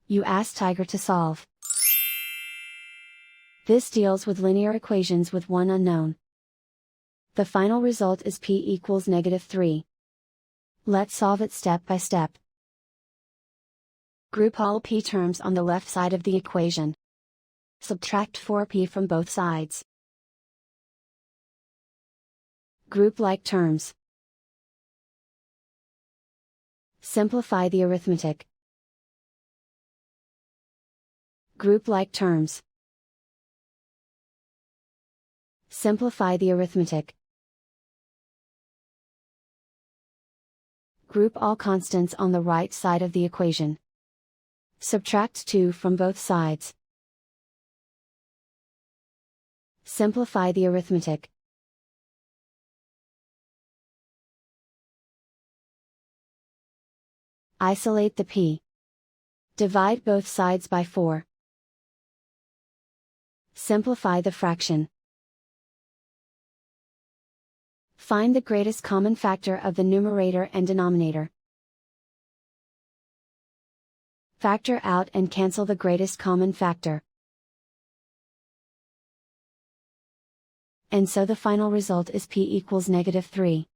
You ask Tiger to solve. This deals with linear equations with one unknown. The final result is p equals -3. Let's solve it step by step. Group all p terms on the left side of the equation. Subtract 4p from both sides. Group like terms. Simplify the arithmetic. Group like terms. Simplify the arithmetic. Group all constants on the right side of the equation. Subtract 2 from both sides. Simplify the arithmetic. Isolate the p. Divide both sides by 4. Simplify the fraction. Find the greatest common factor of the numerator and denominator. Factor out and cancel the greatest common factor. And so the final result is p equals -3.